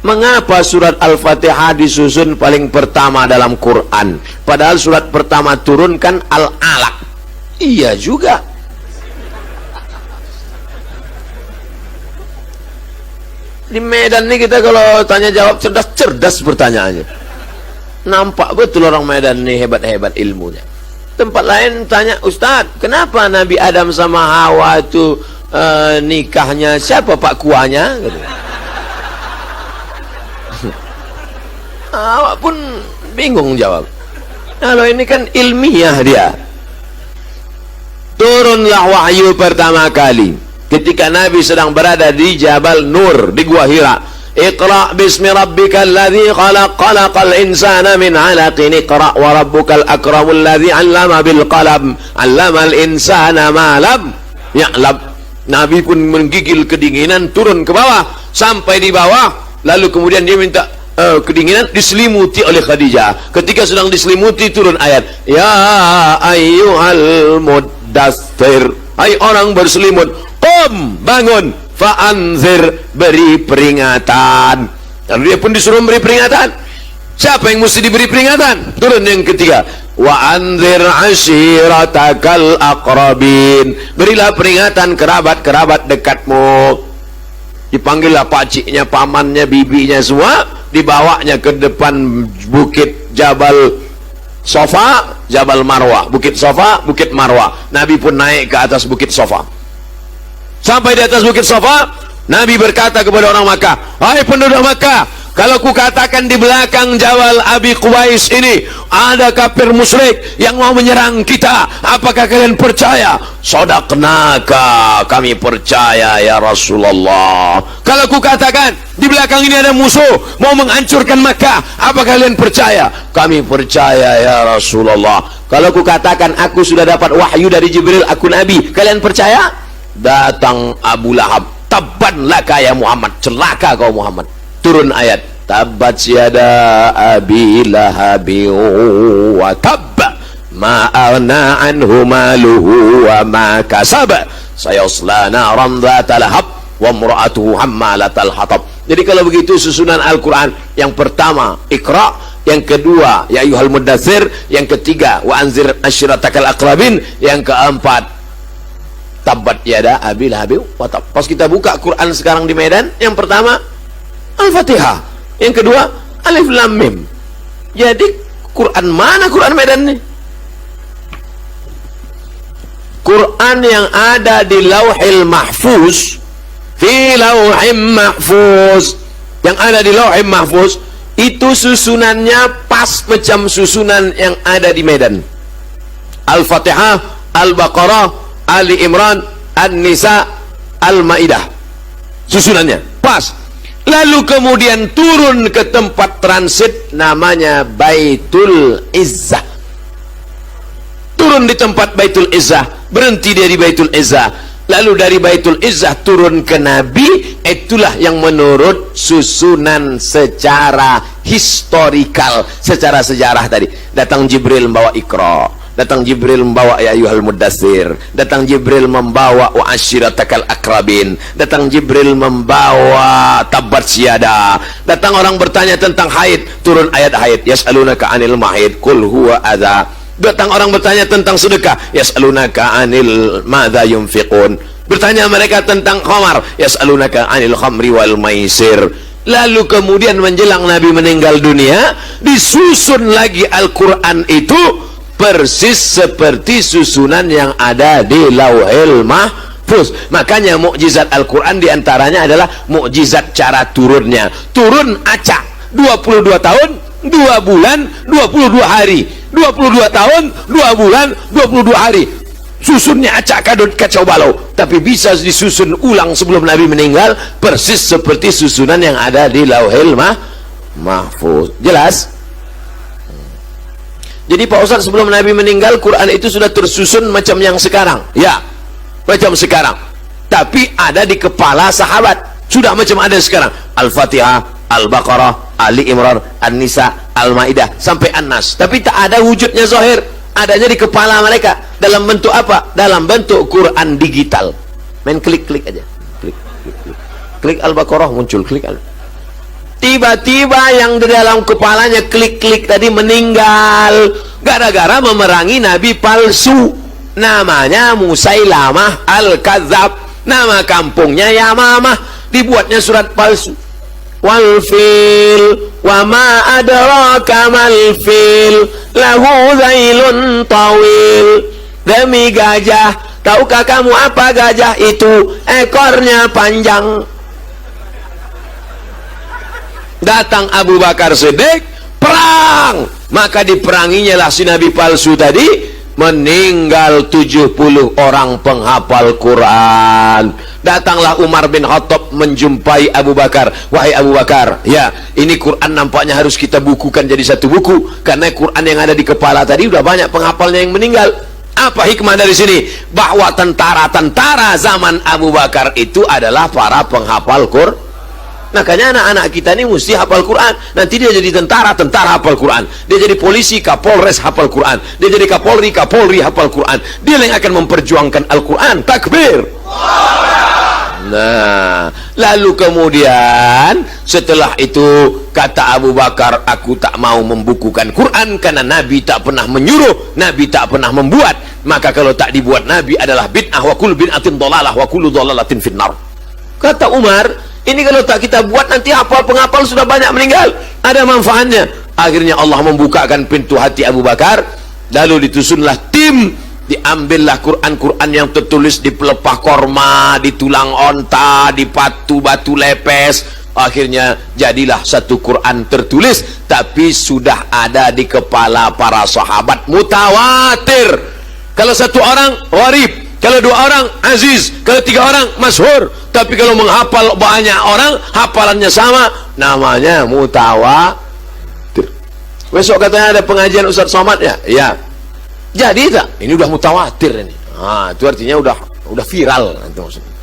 Mengapa surat Al-Fatihah disusun paling pertama dalam Quran? Padahal surat pertama turun kan Al-Alaq. Iya juga. Di Medan nih kita kalau tanya jawab cerdas pertanyaannya. Nampak betul orang Medan nih hebat-hebat ilmunya. Tempat lain tanya, Ustadz, kenapa Nabi Adam sama Hawa itu nikahnya siapa pak kuahnya? Gitu. Awak pun bingung jawab. Kalau ini kan ilmiah dia. Turunlah wahyu pertama kali ketika Nabi sedang berada di Jabal Nur di Gua Hira. Iqra bismi rabbikal ladzi khalaq, khalaqal insana min 'alaqin, iqra wa rabbukal akramul ladzi 'allama bil qalam, 'allamal insana ma lam ya'lam. Nabi pun menggigil kedinginan, turun ke bawah sampai di bawah, lalu kemudian dia minta kedinginan, diselimuti oleh Khadijah. Ketika sedang diselimuti turun ayat, ya ayyuhal muddatsir, hai orang berselimut, qum, bangun, fa'anzir, beri peringatan. Lalu dia pun disuruh beri peringatan. Siapa yang mesti diberi peringatan? Turun yang ketiga, wa anzir ashiratakal aqrabin, berilah peringatan kerabat-kerabat dekatmu. Dipanggillah pakciknya, pamannya, bibinya semua, dibawanya ke depan bukit Jabal Sofa, Jabal Marwah, bukit Sofa, bukit Marwah. Nabi pun naik ke atas bukit Sofa. Sampai di atas bukit Sofa, Nabi berkata kepada orang Makkah, hai penduduk Makkah, kalau ku katakan di belakang Jabal Abi Qubais ini ada kafir musyrik yang mau menyerang kita, apakah kalian percaya? Sadaqnaka, kami percaya ya Rasulullah. Kalau ku katakan di belakang ini ada musuh mau menghancurkan Makkah, apakah kalian percaya? Kami percaya ya Rasulullah. Kalau ku katakan aku sudah dapat wahyu dari Jibril, aku Nabi, kalian percaya? Datang Abu Lahab, tabban laka ya Muhammad, celaka kau Muhammad. Turun ayat, tabbat yada abi lahabi wa tabba ma aghna anhu maluhu wa ma kasab sayasla naran dhatal lahab wa imra'atuhu hammalatal hatab. Jadi kalau begitu susunan Al-Quran, yang pertama Iqra, yang kedua ya ayyuhal muddatsir, yang ketiga wa anzir ashiratakal aqrabin, yang keempat tabbat yada abi lahabi wa tab. Pas kita buka Quran sekarang di Medan, yang pertama Al-Fatihah, yang kedua Alif Lam Mim. Jadi Quran mana Quran Medan nih? Quran yang ada di Lauhil Mahfuz, fi Lauhim Mahfuz, yang ada di Lauhil Mahfuz itu susunannya pas macam susunan yang ada di Medan. Al-Fatihah, Al-Baqarah, Ali Imran, An-Nisa, Al-Maidah, susunannya pas. Lalu kemudian turun ke tempat transit namanya Baitul Izzah. Turun di tempat Baitul Izzah, berhenti dari Baitul Izzah. Lalu dari Baitul Izzah turun ke Nabi. Itulah yang menurut susunan secara historikal, secara sejarah tadi. Datang Jibril membawa Iqra, datang Jibril membawa ya ayyuhal muddatsir, datang Jibril membawa wa ashiratakal akrabin, datang Jibril membawa tabbat syada, datang orang bertanya tentang haid, turun ayat haid, yas'alunaka anil mahid qul huwa adza, datang orang bertanya tentang sedekah, yas'alunaka anil madza yunfiqun, bertanya mereka tentang khamar, yas'alunaka anil khamri wal maisir. Lalu kemudian menjelang Nabi meninggal dunia, disusun lagi Al-Quran itu persis seperti susunan yang ada di Lauhil Mahfuz. Makanya mukjizat Al-Quran diantaranya adalah mukjizat cara turunnya. Turun acak 22 tahun 2 bulan 22 hari, 22 tahun 2 bulan 22 hari. Susunnya acak kadut kacau balau, tapi bisa disusun ulang sebelum Nabi meninggal persis seperti susunan yang ada di Lauhil Mahfuz. Jelas? Jadi Pak Ustadz, sebelum Nabi meninggal Quran itu sudah tersusun macam yang sekarang? Ya, macam sekarang, tapi ada di kepala sahabat, sudah macam ada sekarang. Al-Fatihah, Al-Baqarah, Ali Imran, An-Nisa, Al-Maidah sampai An-Nas, tapi tak ada wujudnya zahir, adanya di kepala mereka. Dalam bentuk apa? Dalam bentuk Quran digital. Main klik-klik aja, klik Al-Baqarah muncul, klik tiba-tiba yang di dalam kepalanya klik-klik tadi meninggal gara-gara memerangi nabi palsu, namanya Musailamah Al-Kadzab, nama kampungnya Yamamah, dibuatnya surat palsu. Wal fil wa ma adraka mal fil lahu zailun tawil, demi gajah, tahukah kamu apa gajah itu? Ekornya panjang. Datang Abu Bakar Siddiq, perang, maka diperanginya lah si nabi palsu tadi, meninggal 70 orang penghafal Quran. Datanglah Umar bin Khattab menjumpai Abu Bakar. Wahai Abu Bakar, ya ini Quran nampaknya harus kita bukukan jadi satu buku, karena Quran yang ada di kepala tadi udah banyak penghafalnya yang meninggal. Apa hikmah dari sini? Bahwa tentara-tentara zaman Abu Bakar itu adalah para penghafal Quran. Makanya anak-anak kita ini mesti hafal Quran. Nanti dia jadi tentara, tentara hafal Quran. Dia jadi polisi, kapolres hafal Quran. Dia jadi kapolri, kapolri hafal Quran. Dia yang akan memperjuangkan Al-Quran. Takbir. Nah, lalu kemudian setelah itu kata Abu Bakar, aku tak mau membukukan Quran karena Nabi tak pernah menyuruh, Nabi tak pernah membuat. Maka kalau tak dibuat Nabi adalah bid'ah, wa kullu bid'atin dhalalah wa kullu dhalalatin finnar. Kata Umar, ini kalau tak kita buat nanti hafal penghafal sudah banyak meninggal, ada manfaatnya. Akhirnya Allah membukakan pintu hati Abu Bakar, lalu ditusunlah tim, diambillah Quran-Quran yang tertulis di pelepah korma, di tulang onta, di batu lepes. Akhirnya jadilah satu Quran tertulis, tapi sudah ada di kepala para sahabat, mutawatir. Kalau satu orang gharib, kalau dua orang aziz, kalau tiga orang masyhur. Tapi kalau menghafal banyak orang, hafalannya sama, namanya mutawatir. Besok katanya ada pengajian Ustaz Somad ya? Ya. Jadi tak? Ini udah mutawatir ini. Itu artinya udah viral nanti maksudnya.